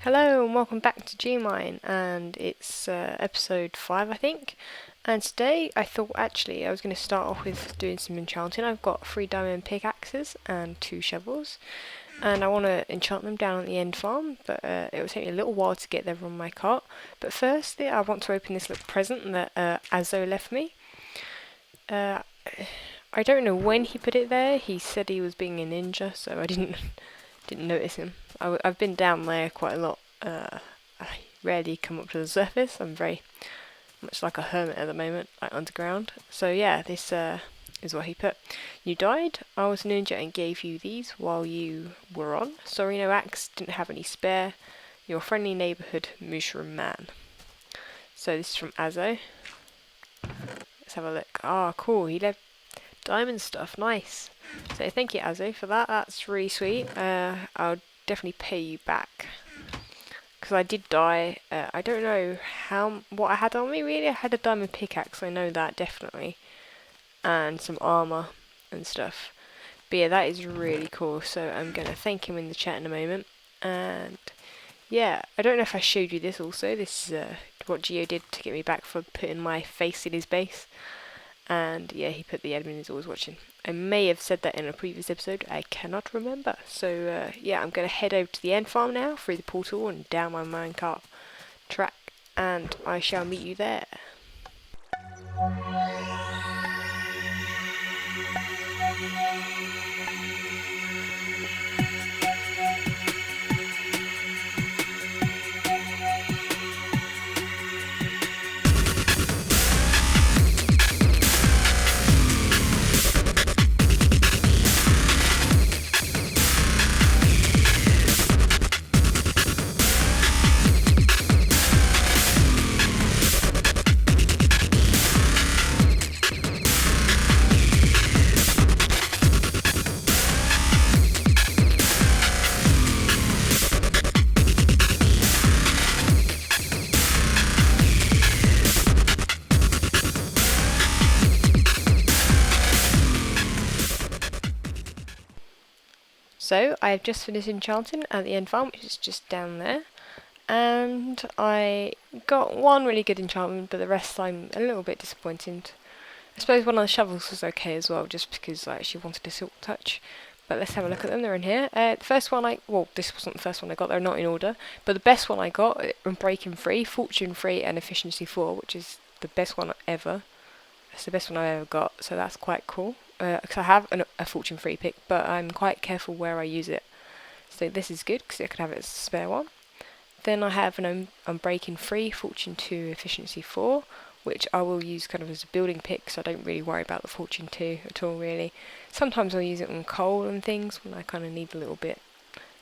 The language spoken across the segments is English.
Hello and welcome back to Geomine, and it's episode 5 I think, and today I thought actually I was going to start off with doing some enchanting. I've got 3 diamond pickaxes and 2 shovels, and I want to enchant them down on the end farm, but it will take me a little while to get there on my cart. But firstly I want to open this little present that Azo left me. I don't know when he put it there. He said he was being a ninja, so I didn't notice him. I've been down there quite a lot. I rarely come up to the surface. I'm very much like a hermit at the moment, like underground. So yeah, this is what he put. You died. I was a ninja and gave you these while you were on. Sorry, no axe. Didn't have any spare. Your friendly neighbourhood mushroom man. So this is from Azo. Let's have a look. Ah, cool. He left diamond stuff. Nice. So thank you, Azo, for that. That's really sweet. I'll definitely pay you back. Because I did die. I don't know what I had on me really. I had a diamond pickaxe, I know that definitely, and some armor and stuff. But yeah, that is really cool. So I'm gonna thank him in the chat in a moment. And yeah, I don't know if I showed you this also. This is what Geo did to get me back for putting my face in his base. And yeah, he put the admin is always watching. I may have said that in a previous episode, I cannot remember. So yeah, I'm going to head over to the end farm now, through the portal and down my minecart track, and I shall meet you there. So I've just finished enchanting at the end farm, which is just down there, and I got one really good enchantment, but the rest I'm a little bit disappointed. I suppose one of the shovels was okay as well, just because I actually wanted a silk touch. But let's have a look at them. They're in here. The first one this wasn't the first one I got. They're not in order, but the best one I got, Breaking Free, Fortune Free, and Efficiency 4, which is the best one ever. It's the best one I've ever got, so that's quite cool. Because I have a Fortune Free pick, but I'm quite careful where I use it. So this is good because I could have it as a spare one. Then I have an Unbreaking Free, Fortune 2, Efficiency 4, which I will use kind of as a building pick, so I don't really worry about the Fortune 2 at all really. Sometimes I'll use it on coal and things when I kind of need a little bit,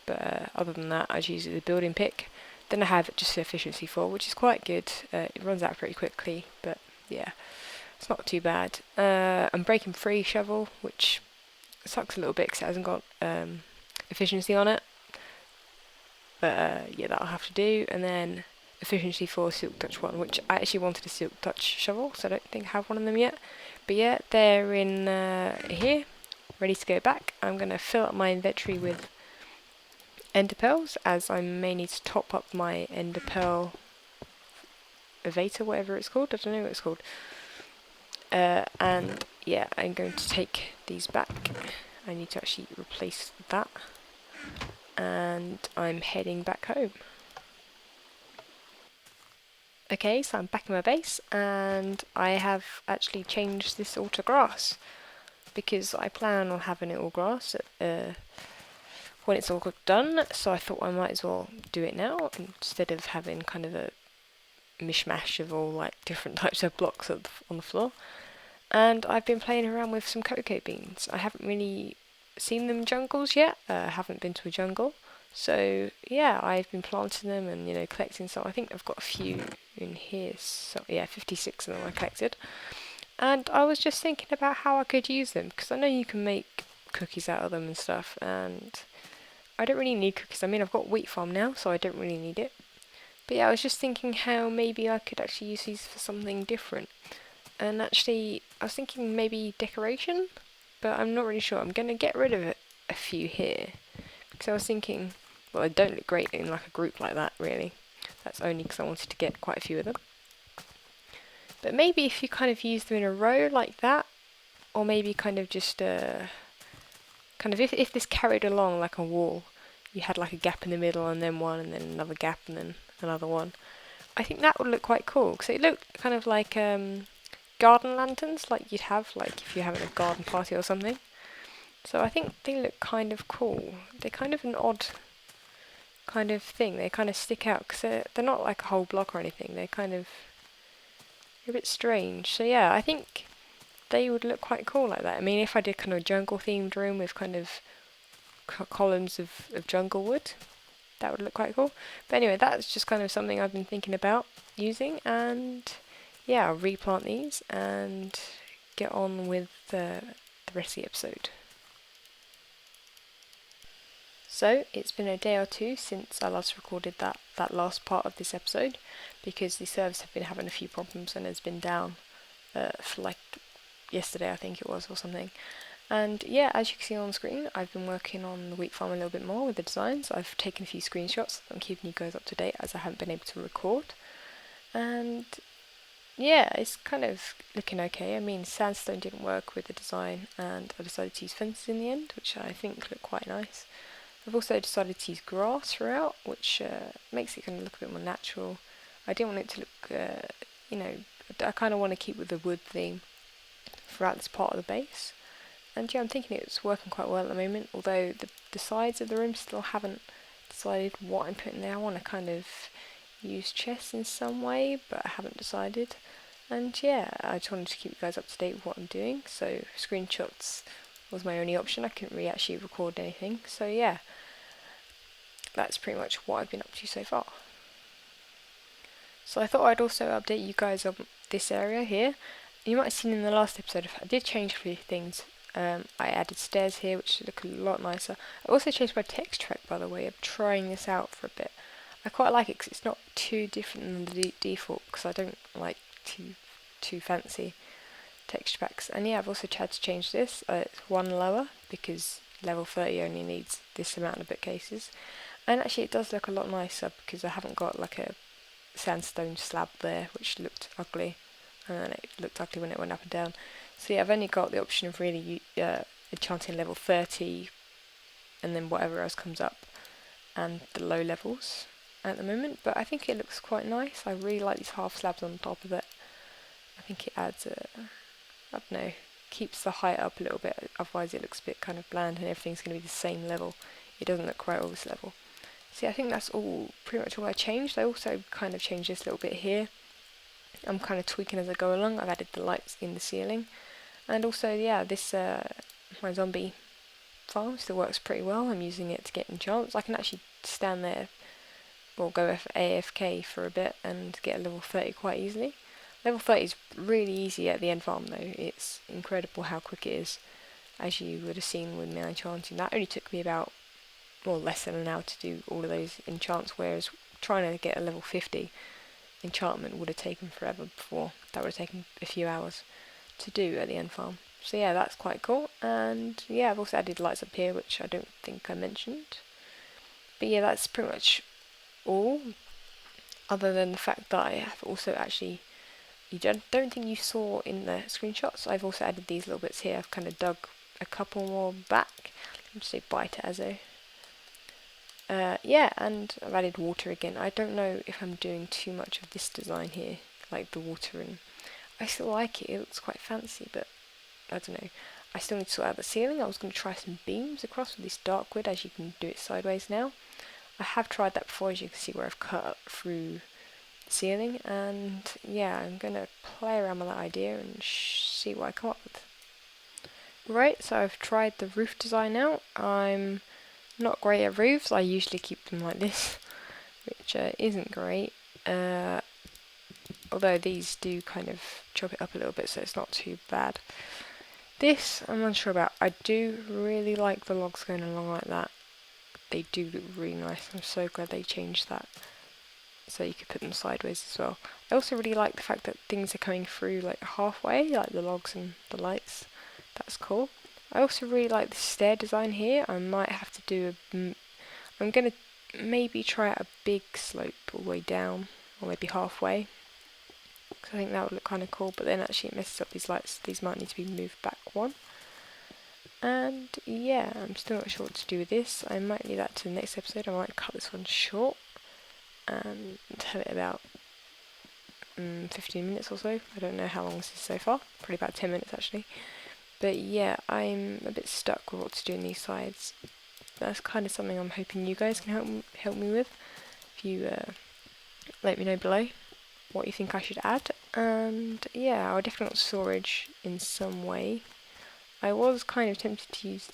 but other than that I just use it as a building pick. Then I have just Efficiency 4, which is quite good. It runs out pretty quickly, but yeah, it's not too bad. Unbreaking Free shovel, which sucks a little bit because it hasn't got efficiency on it, but yeah, that'll have to do. And then Efficiency 4 Silk Touch 1, which I actually wanted a Silk Touch shovel, so I don't think I have one of them yet. But yeah, they're in here, ready to go back. I'm going to fill up my inventory with ender pearls, as I may need to top up my ender pearl evator, whatever it's called. I don't know what it's called. And yeah, I'm going to take these back. I need to actually replace that. And I'm heading back home. Okay, so I'm back in my base, and I have actually changed this all to grass, because I plan on having it all grass when it's all done, so I thought I might as well do it now, instead of having kind of a mishmash of all like different types of blocks on the floor. And I've been playing around with some cocoa beans. I haven't really seen them in jungles yet. I haven't been to a jungle. So yeah, I've been planting them and collecting some. I think I've got a few in here. So yeah, 56 of them I collected. And I was just thinking about how I could use them, because I know you can make cookies out of them and stuff, and I don't really need cookies. I mean, I've got wheat farm now, so I don't really need it. But yeah, I was just thinking how maybe I could actually use these for something different. And actually, I was thinking maybe decoration, but I'm not really sure. I'm going to get rid of a few here, because I was thinking Well, they don't look great in like a group like that, really. That's only because I wanted to get quite a few of them. But maybe if you kind of use them in a row like that, or maybe kind of just kind of if this carried along like a wall, you had like a gap in the middle and then one and then another gap and then another one. I think that would look quite cool because it looked kind of like garden lanterns, like you'd have like if you're having a garden party or something. So I think they look kind of cool. They're kind of an odd kind of thing. They kind of stick out because they're not like a whole block or anything. They're kind of a bit strange. So yeah, I think they would look quite cool like that. I mean, if I did kind of a jungle themed room with kind of columns of jungle wood, that would look quite cool. But anyway, that's just kind of something I've been thinking about using, and yeah, I'll replant these and get on with the rest of the episode. So it's been a day or two since I last recorded that last part of this episode, because the servers have been having a few problems and has been down for like yesterday I think it was or something. And yeah, as you can see on the screen, I've been working on the wheat farm a little bit more with the designs. I've taken a few screenshots. I'm keeping you guys up to date as I haven't been able to record. And yeah, it's kind of looking okay. I mean, sandstone didn't work with the design, and I decided to use fences in the end, which I think look quite nice. I've also decided to use grass throughout, which makes it kind of look a bit more natural. I didn't want it to look, you know, I kind of want to keep with the wood theme throughout this part of the base. And yeah, I'm thinking it's working quite well at the moment, although the sides of the room still haven't decided what I'm putting there. I want to kind of use chests in some way, but I haven't decided. And yeah, I just wanted to keep you guys up to date with what I'm doing, so screenshots was my only option. I couldn't really actually record anything, so yeah, that's pretty much what I've been up to so far. So I thought I'd also update you guys on this area here. You might have seen in the last episode, I did change a few things. I added stairs here, which look a lot nicer. I also changed my text track, by the way. I'm trying this out for a bit. I quite like it because it's not too different than the default, because I don't like too fancy text tracks. And yeah, I've also tried to change this. It's one lower because level 30 only needs this amount of bookcases. And actually it does look a lot nicer because I haven't got like a sandstone slab there, which looked ugly. And then it looked ugly when it went up and down. So yeah, I've only got the option of really enchanting level 30 and then whatever else comes up, and the low levels at the moment. But I think it looks quite nice. I really like these half slabs on top of it. I think it adds I don't know, keeps the height up a little bit, otherwise it looks a bit kind of bland and everything's going to be the same level. It doesn't look quite all this level. So yeah, I think that's pretty much all I changed. I also kind of changed this little bit here. I'm kind of tweaking as I go along. I've added the lights in the ceiling. And also, yeah, this my zombie farm still works pretty well. I'm using it to get enchants. I can actually stand there or go AFK for a bit and get a level 30 quite easily. Level 30 is really easy at the end farm though. It's incredible how quick it is, as you would have seen with my enchanting. That only took me about, well, less than an hour to do all of those enchants, whereas trying to get a level 50 enchantment would have taken forever before. That would have taken a few hours to do at the end farm. So yeah, that's quite cool. And yeah, I've also added lights up here, which I don't think I mentioned. But yeah, that's pretty much all, other than the fact that I have also actually, you don't think you saw in the screenshots, I've also added these little bits here. I've kind of dug a couple more back. Let me just say bye to Azo. Yeah, and I've added water again. I don't know if I'm doing too much of this design here, like the water, and I still like it. It looks quite fancy, but I don't know. I still need to sort out the ceiling. I was going to try some beams across with this dark wood, as you can do it sideways now. I have tried that before, as you can see where I've cut through the ceiling, and yeah, I'm going to play around with that idea and see what I come up with. Right, so I've tried the roof design out. I'm not great at roofs. I usually keep them like this, which isn't great. Although these do kind of chop it up a little bit, so it's not too bad. This, I'm unsure about. I do really like the logs going along like that. They do look really nice. I'm so glad they changed that, so you could put them sideways as well. I also really like the fact that things are coming through like halfway, like the logs and the lights. That's cool. I also really like the stair design here. I might have to do I'm going to maybe try out a big slope all the way down, or maybe halfway, because I think that would look kind of cool, but then actually it messes up these lights. These might need to be moved back one. And yeah, I'm still not sure what to do with this. I might leave that to the next episode. I might cut this one short and have it about 15 minutes or so. I don't know how long this is so far. Probably about 10 minutes actually. But yeah, I'm a bit stuck with what to do in these sides. That's kind of something I'm hoping you guys can help me with. If you let me know below what you think I should add. And yeah, I definitely want storage in some way. I was kind of tempted to use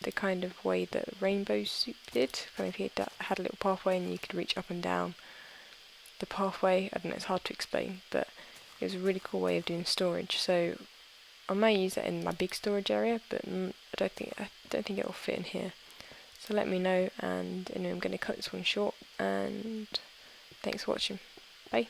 the kind of way that Rainbow Soup did. Kind of he had a little pathway and you could reach up and down the pathway. I don't know, it's hard to explain, but it was a really cool way of doing storage. So I may use that in my big storage area, but I don't think it will fit in here. So let me know, and anyway, I'm going to cut this one short, and thanks for watching. Bye.